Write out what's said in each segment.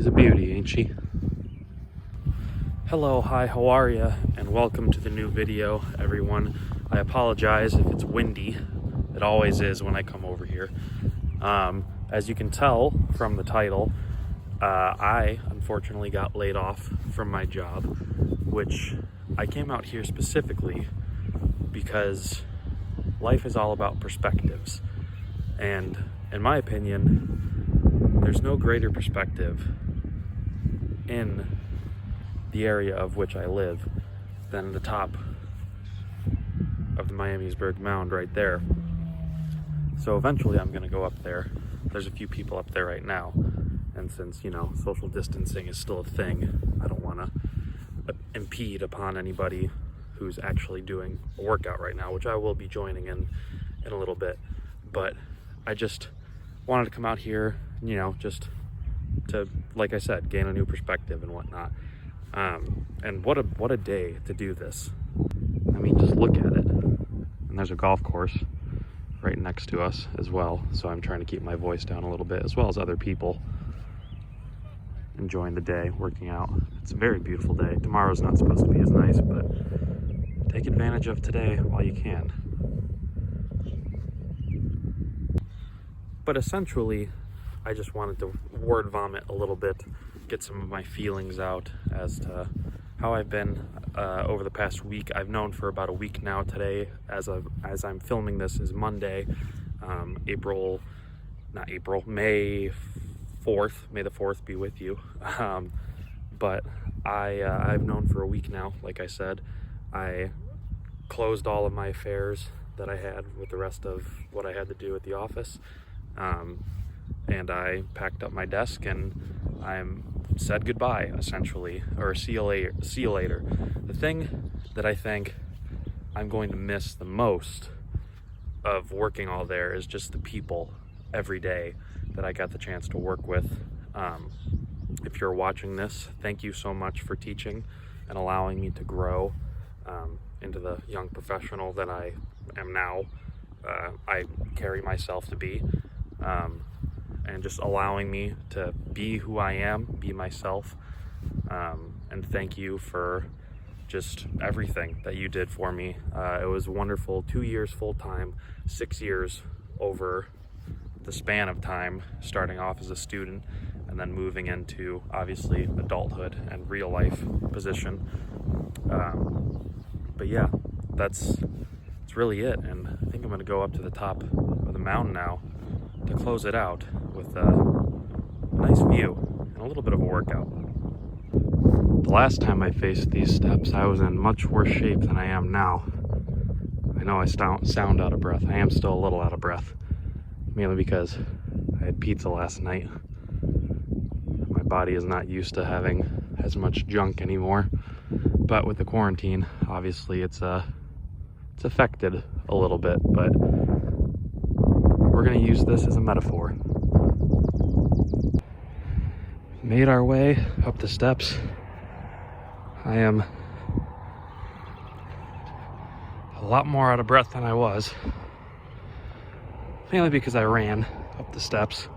She's a beauty, ain't she? Hello, hi, how are ya? And welcome to the new video, everyone. I apologize if it's windy. It always is when I come over here. As you can tell from the title, I unfortunately got laid off from my job, which I came out here specifically because life is all about perspectives. And in my opinion, there's no greater perspective in the area of which I live than the top of the Miamisburg Mound right there. So eventually I'm gonna go up there. There's a few people up there right now. And since, you know, social distancing is still a thing, I don't wanna impede upon anybody who's actually doing a workout right now, which I will be joining in a little bit. But I just wanted to come out here, you know, just to, like I said, gain a new perspective and whatnot. And what a day to do this. I mean, just look at it. And there's a golf course right next to us as well. So I'm trying to keep my voice down a little bit, as well as other people enjoying the day, working out. It's a very beautiful day. Tomorrow's not supposed to be as nice, but take advantage of today while you can. But essentially, I just wanted to word vomit a little bit, get some of my feelings out as to how I've been over the past week. I've known for about a week now. Today, as I'm filming this, is Monday, May 4th. May the 4th be with you. But I've known for a week now. Like I said, I closed all of my affairs that I had with the rest of what I had to do at the office. And I packed up my desk and I'm said goodbye, essentially, or see you later. The thing that I think I'm going to miss the most of working all there is just the people every day that I got the chance to work with. If you're watching this, thank you so much for teaching and allowing me to grow into the young professional that I am now. I carry myself to be. And just allowing me to be who I am, be myself. And thank you for just everything that you did for me. It was wonderful. 2 years full-time, 6 years over the span of time, starting off as a student and then moving into, obviously, adulthood and real life position. But yeah, that's really it. And I think I'm gonna go up to the top of the mountain now to close it out with a nice view and a little bit of a workout. The last time I faced these steps, I was in much worse shape than I am now. I know I sound out of breath. I am still a little out of breath, mainly because I had pizza last night. My body is not used to having as much junk anymore, but with the quarantine, obviously it's affected a little bit, but we're gonna use this as a metaphor. Made our way up the steps. I am a lot more out of breath than I was, mainly because I ran up the steps.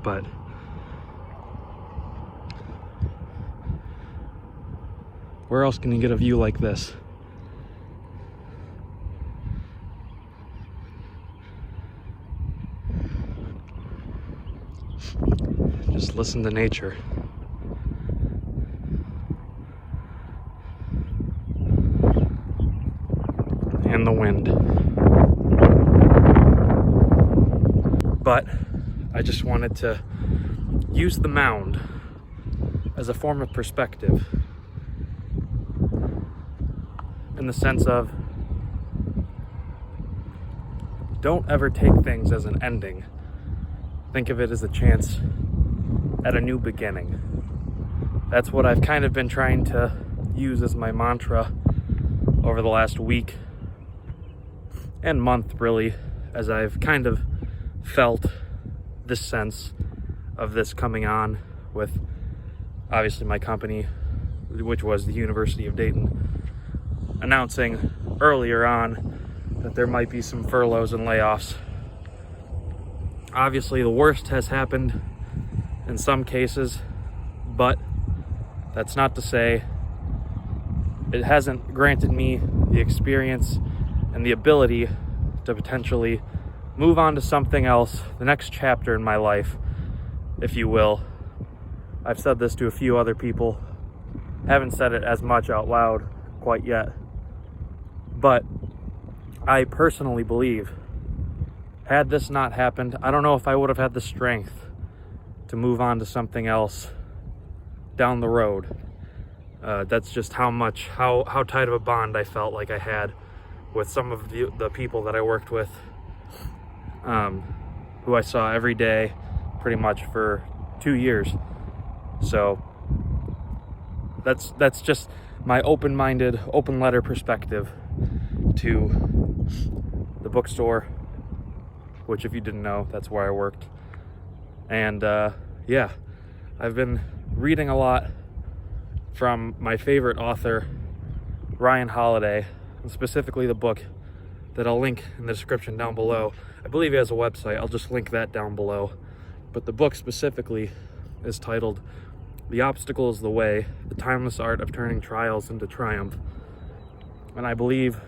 But where else can you get a view like this? Just listen to nature. And the wind. But I just wanted to use the mound as a form of perspective, in the sense of, don't ever take things as an ending. Think of it as a chance at a new beginning. That's what I've kind of been trying to use as my mantra over the last week and month, really, as I've kind of felt this sense of this coming on with, obviously, my company, which was the University of Dayton, announcing earlier on that there might be some furloughs and layoffs. Obviously, the worst has happened in some cases, but that's not to say it hasn't granted me the experience and the ability to potentially move on to something else, the next chapter in my life, if you will. I've said this to a few other people, haven't said it as much out loud quite yet, but I personally believe, had this not happened, I don't know if I would have had the strength to move on to something else down the road. That's just how tight of a bond I felt like I had with some of the people that I worked with, who I saw every day pretty much for 2 years. So that's just my open-minded, open letter perspective to the bookstore, which, if you didn't know, that's where I worked. And yeah, I've been reading a lot from my favorite author, Ryan Holiday, and specifically the book that I'll link in the description down below. I believe he has a website. I'll just link that down below. But the book specifically is titled The Obstacle is the Way, The Timeless Art of Turning Trials into Triumph. And I believe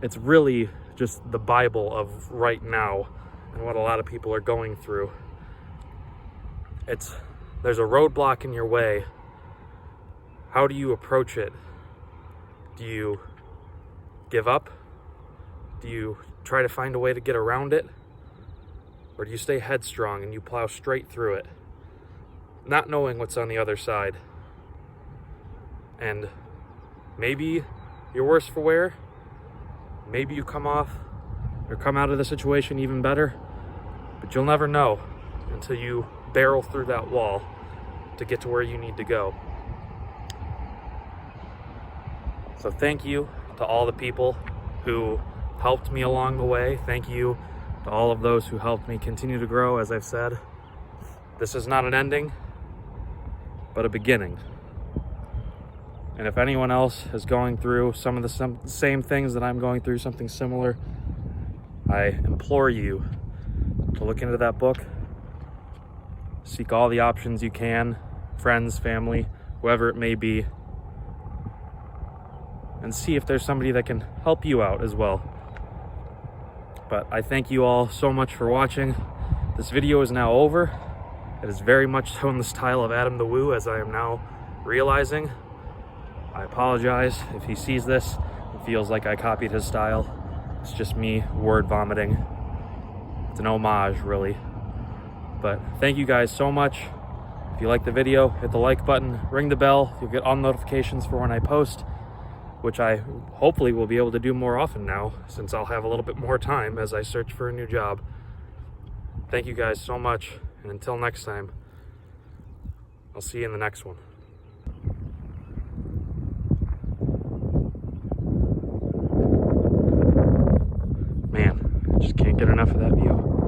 it's really just the Bible of right now and what a lot of people are going through. There's a roadblock in your way. How do you approach it? Do you give up? Do you try to find a way to get around it? Or do you stay headstrong and you plow straight through it, not knowing what's on the other side? And maybe you're worse for wear. Maybe you come out of the situation even better, but you'll never know until you barrel through that wall to get to where you need to go. So thank you to all the people who helped me along the way. Thank you to all of those who helped me continue to grow. As I've said, this is not an ending, but a beginning. And if anyone else is going through some of the same things that I'm going through, something similar, I implore you to look into that book. Seek all the options you can, friends, family, whoever it may be, and see if there's somebody that can help you out as well. But I thank you all so much for watching. This video is now over. It is very much so in the style of Adam the Woo, as I am now realizing. I apologize if he sees this and feels like I copied his style. It's just me word vomiting. It's an homage, really. But thank you guys so much. If you like the video, hit the like button, ring the bell. You'll get all notifications for when I post, which I hopefully will be able to do more often now, since I'll have a little bit more time as I search for a new job. Thank you guys so much, and until next time, I'll see you in the next one. Man, I just can't get enough of that view.